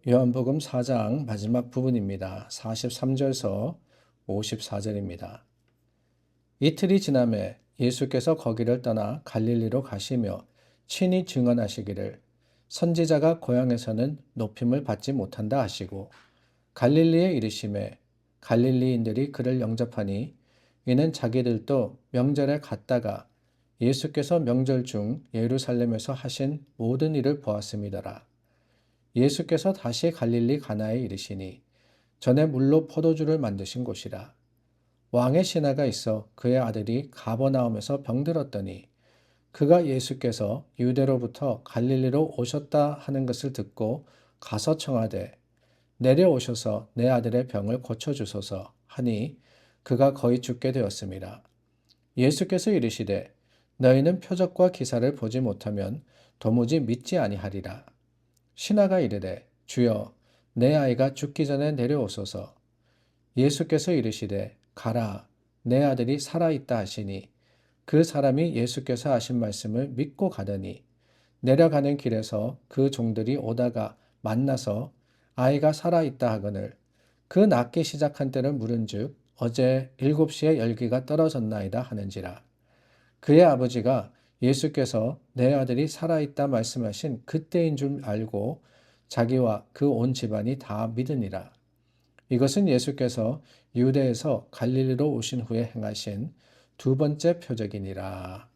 요한복음 4장 마지막 부분입니다. 43절서 54절입니다. 이틀이 지나매 예수께서 거기를 떠나 갈릴리로 가시며 친히 증언하시기를 선지자가 고향에서는 높임을 받지 못한다 하시고 갈릴리에 이르시매 갈릴리인들이 그를 영접하니 이는 자기들도 명절에 갔다가 예수께서 명절 중 예루살렘에서 하신 모든 일을 보았음이더라. 예수께서 다시 갈릴리 가나에 이르시니 전에 물로 포도주를 만드신 곳이라. 왕의 신하가 있어 그의 아들이 가버나움에서 병들었더니 그가 예수께서 유대로부터 갈릴리로 오셨다 하는 것을 듣고 가서 청하되 내려오셔서 내 아들의 병을 고쳐주소서 하니 그가 거의 죽게 되었습니다. 예수께서 이르시되 너희는 표적과 기사를 보지 못하면 도무지 믿지 아니하리라. 신하가 이르되 주여 내 아이가 죽기 전에 내려오소서. 예수께서 이르시되 가라 내 아들이 살아있다 하시니 그 사람이 예수께서 하신 말씀을 믿고 가더니 내려가는 길에서 그 종들이 오다가 만나서 아이가 살아있다 하거늘 그 낫기 시작한 때를 물은즉 어제 7시에 열기가 떨어졌나이다 하는지라. 그의 아버지가 예수께서 내 아들이 살아있다 말씀하신 그때인 줄 알고 자기와 그 온 집안이 다 믿으니라. 이것은 예수께서 유대에서 갈릴리로 오신 후에 행하신 두 번째 표적이니라.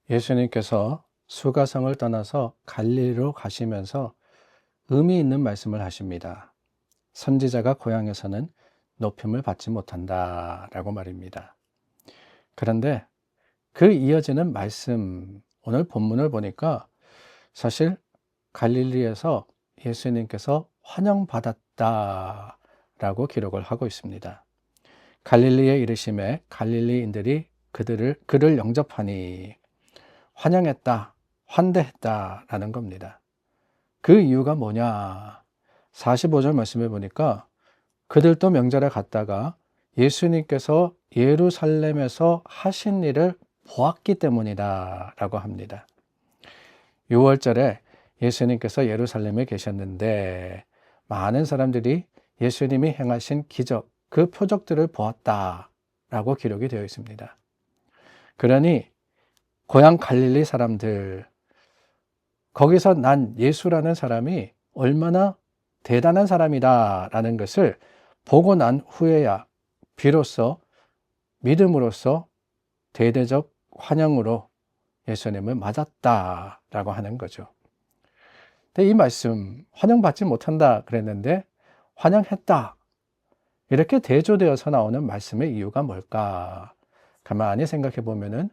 예수님께서 수가성을 떠나서 갈릴리로 가시면서 의미 있는 말씀을 하십니다. 선지자가 고향에서는 높임을 받지 못한다라고 말입니다. 그런데 그 이어지는 말씀, 오늘 본문을 보니까 사실 갈릴리에서 예수님께서 환영받았다라고 기록을 하고 있습니다. 갈릴리에 이르심에 갈릴리인들이 그를 영접하니 환영했다, 환대했다라는 겁니다. 그 이유가 뭐냐? 45절 말씀해 보니까 그들도 명절에 갔다가 예수님께서 예루살렘에서 하신 일을 보았기 때문이다 라고 합니다. 6월절에 예수님께서 예루살렘에 계셨는데 많은 사람들이 예수님이 행하신 기적, 그 표적들을 보았다 라고 기록이 되어 있습니다. 그러니 고향 갈릴리 사람들, 거기서 난 예수라는 사람이 얼마나 대단한 사람이다 라는 것을 보고 난 후에야 비로소 믿음으로써 대대적 환영으로 예수님을 맞았다라고 하는 거죠. 근데 이 말씀, 환영받지 못한다 그랬는데 환영했다. 이렇게 대조되어서 나오는 말씀의 이유가 뭘까? 가만히 생각해 보면은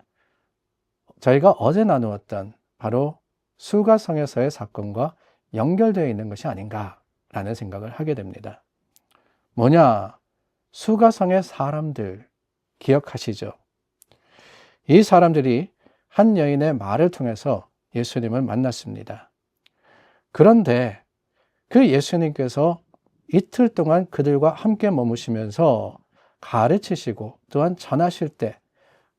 저희가 어제 나누었던 바로 수가성에서의 사건과 연결되어 있는 것이 아닌가라는 생각을 하게 됩니다. 뭐냐? 수가성의 사람들 기억하시죠? 이 사람들이 한 여인의 말을 통해서 예수님을 만났습니다. 그런데 그 예수님께서 이틀 동안 그들과 함께 머무시면서 가르치시고 또한 전하실 때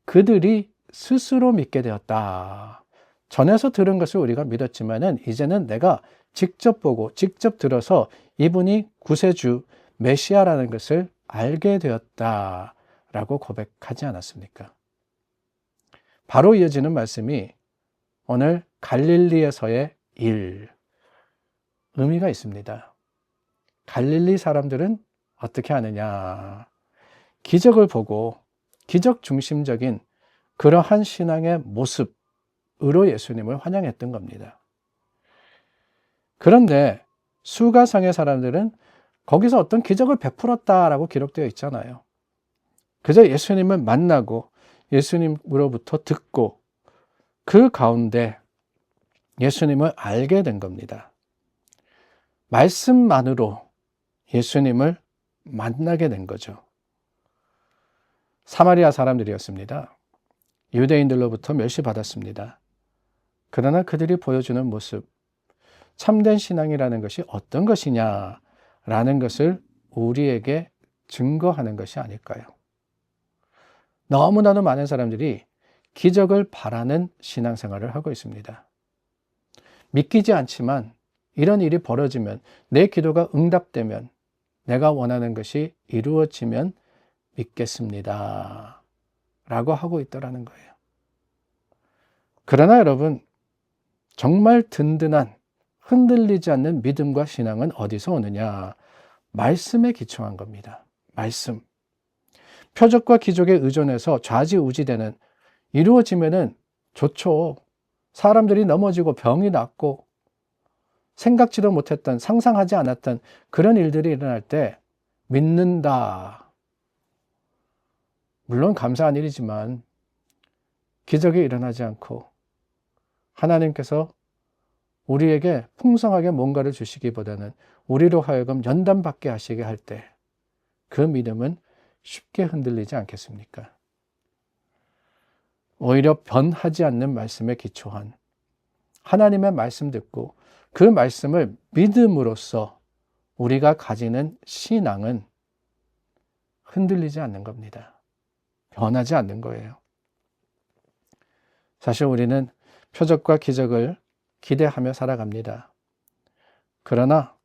그들이 스스로 믿게 되었다. 전에서 들은 것을 우리가 믿었지만은 이제는 내가 직접 보고 직접 들어서 이분이 구세주 메시아라는 것을 알게 되었다라고 고백하지 않았습니까? 바로 이어지는 말씀이 오늘 갈릴리에서의 일, 의미가 있습니다. 갈릴리 사람들은 어떻게 하느냐? 기적을 보고 기적 중심적인 그러한 신앙의 모습으로 예수님을 환영했던 겁니다. 그런데 수가성의 사람들은 거기서 어떤 기적을 베풀었다라고 기록되어 있잖아요. 그저 예수님을 만나고 예수님으로부터 듣고 그 가운데 예수님을 알게 된 겁니다. 말씀만으로 예수님을 만나게 된 거죠. 사마리아 사람들이었습니다. 유대인들로부터 멸시받았습니다. 그러나 그들이 보여주는 모습, 참된 신앙이라는 것이 어떤 것이냐라는 것을 우리에게 증거하는 것이 아닐까요? 너무나도 많은 사람들이 기적을 바라는 신앙생활을 하고 있습니다. 믿기지 않지만 이런 일이 벌어지면, 내 기도가 응답되면, 내가 원하는 것이 이루어지면 믿겠습니다. 라고 하고 있더라는 거예요. 그러나 여러분, 정말 든든한 흔들리지 않는 믿음과 신앙은 어디서 오느냐? 말씀에 기초한 겁니다. 말씀. 표적과 기적에 의존해서 좌지우지되는, 이루어지면은 좋죠. 사람들이 넘어지고 병이 낫고 생각지도 못했던, 상상하지 않았던 그런 일들이 일어날 때 믿는다. 물론 감사한 일이지만 기적이 일어나지 않고 하나님께서 우리에게 풍성하게 뭔가를 주시기보다는 우리로 하여금 연단받게 하시게 할 때 그 믿음은 쉽게 흔들리지 않겠습니까? 오히려 변하지 않는 말씀에 기초한 하나님의 말씀 듣고 그 말씀을 믿음으로써 우리가 가지는 신앙은 흔들리지 않는 겁니다. 변하지 않는 거예요. 사실 우리는 표적과 기적을 기대하며 살아갑니다. 그러나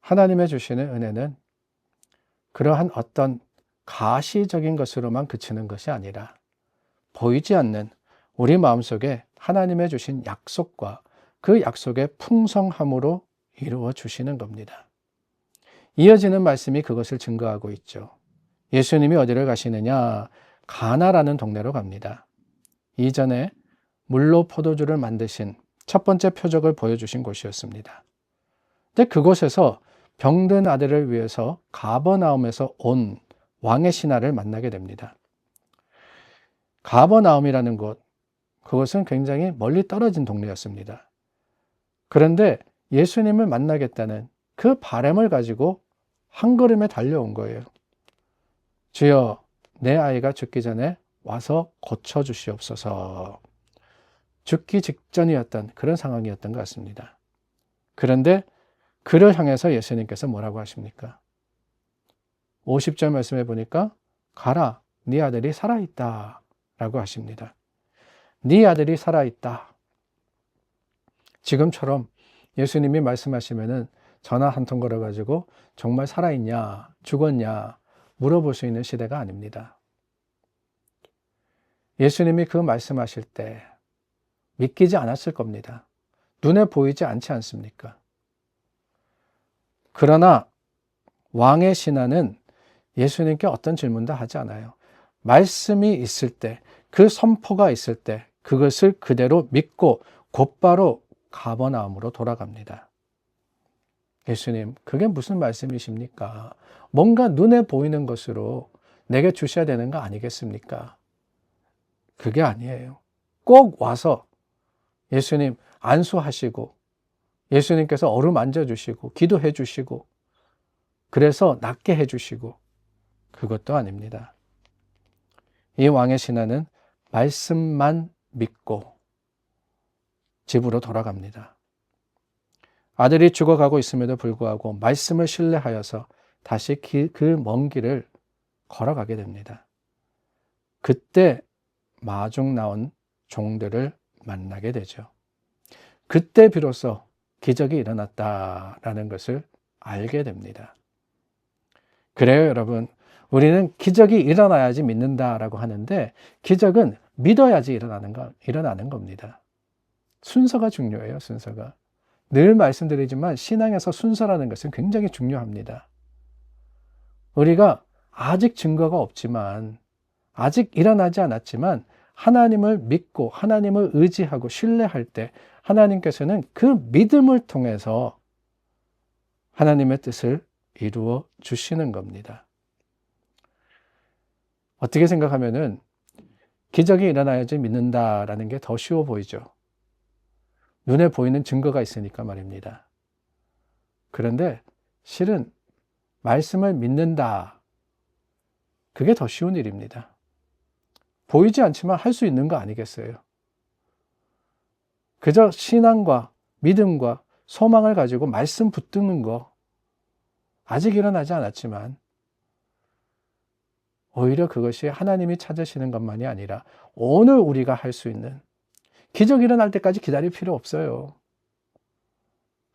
하나님의 주시는 은혜는 그러한 어떤 가시적인 것으로만 그치는 것이 아니라 보이지 않는 우리 마음속에 하나님의 주신 약속과 그 약속의 풍성함으로 이루어 주시는 겁니다. 이어지는 말씀이 그것을 증거하고 있죠. 예수님이 어디를 가시느냐? 가나라는 동네로 갑니다. 이전에 물로 포도주를 만드신 첫 번째 표적을 보여주신 곳이었습니다. 근데 그곳에서 병든 아들을 위해서 가버나움에서 온 왕의 신하를 만나게 됩니다. 가버나움이라는 곳, 그것은 굉장히 멀리 떨어진 동네였습니다. 그런데 예수님을 만나겠다는 그 바람을 가지고 한 걸음에 달려온 거예요. 주여, 내 아이가 죽기 전에 와서 고쳐주시옵소서. 죽기 직전이었던 그런 상황이었던 것 같습니다. 그런데 그를 향해서 예수님께서 뭐라고 하십니까? 50절 말씀해 보니까 가라, 네 아들이 살아있다 라고 하십니다. 네 아들이 살아있다. 지금처럼 예수님이 말씀하시면은 전화 한 통 걸어가지고 정말 살아있냐, 죽었냐 물어볼 수 있는 시대가 아닙니다. 예수님이 그 말씀하실 때 믿기지 않았을 겁니다. 눈에 보이지 않지 않습니까? 그러나 왕의 신하는 예수님께 어떤 질문도 하지 않아요. 말씀이 있을 때, 그 선포가 있을 때 그것을 그대로 믿고 곧바로 가버나움으로 돌아갑니다. 예수님, 그게 무슨 말씀이십니까? 뭔가 눈에 보이는 것으로 내게 주셔야 되는 거 아니겠습니까? 그게 아니에요. 꼭 와서 예수님 안수하시고 예수님께서 어루만져 주시고 기도해 주시고 그래서 낫게 해 주시고 그것도 아닙니다. 이 왕의 신하는 말씀만 믿고 집으로 돌아갑니다. 아들이 죽어가고 있음에도 불구하고 말씀을 신뢰하여서 다시 그 먼 길을 걸어가게 됩니다. 그때 마중 나온 종들을 만나게 되죠. 그때 비로소 기적이 일어났다라는 것을 알게 됩니다. 그래요, 여러분. 우리는 기적이 일어나야지 믿는다라고 하는데 기적은 믿어야지 일어나는 겁니다. 순서가 중요해요, 순서가. 늘 말씀드리지만 신앙에서 순서라는 것은 굉장히 중요합니다. 우리가 아직 증거가 없지만, 아직 일어나지 않았지만 하나님을 믿고 하나님을 의지하고 신뢰할 때 하나님께서는 그 믿음을 통해서 하나님의 뜻을 이루어 주시는 겁니다. 어떻게 생각하면은 기적이 일어나야지 믿는다라는 게 더 쉬워 보이죠. 눈에 보이는 증거가 있으니까 말입니다. 그런데 실은 말씀을 믿는다. 그게 더 쉬운 일입니다. 보이지 않지만 할 수 있는 거 아니겠어요? 그저 신앙과 믿음과 소망을 가지고 말씀 붙드는 거 아직 일어나지 않았지만 오히려 그것이 하나님이 찾으시는 것만이 아니라 오늘 우리가 할 수 있는 기적이 일어날 때까지 기다릴 필요 없어요.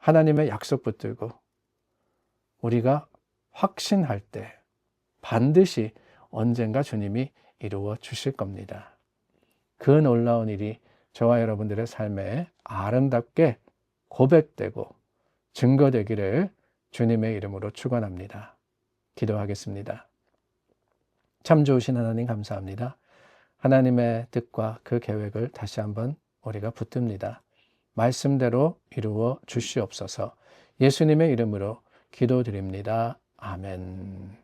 하나님의 약속 붙들고 우리가 확신할 때 반드시 언젠가 주님이 이루어 주실 겁니다. 그 놀라운 일이 저와 여러분들의 삶에 아름답게 고백되고 증거되기를 주님의 이름으로 축원합니다. 기도하겠습니다. 참 좋으신 하나님 감사합니다. 하나님의 뜻과 그 계획을 다시 한번 우리가 붙듭니다. 말씀대로 이루어 주시옵소서. 예수님의 이름으로 기도드립니다. 아멘.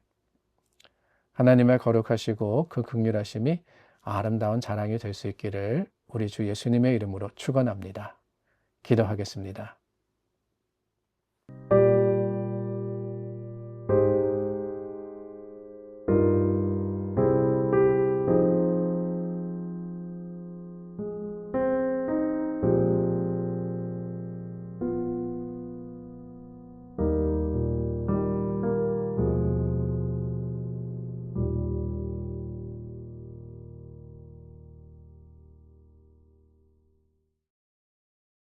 하나님의 거룩하시고 그 긍휼하심이 아름다운 자랑이 될 수 있기를 우리 주 예수님의 이름으로 축원합니다. 기도하겠습니다.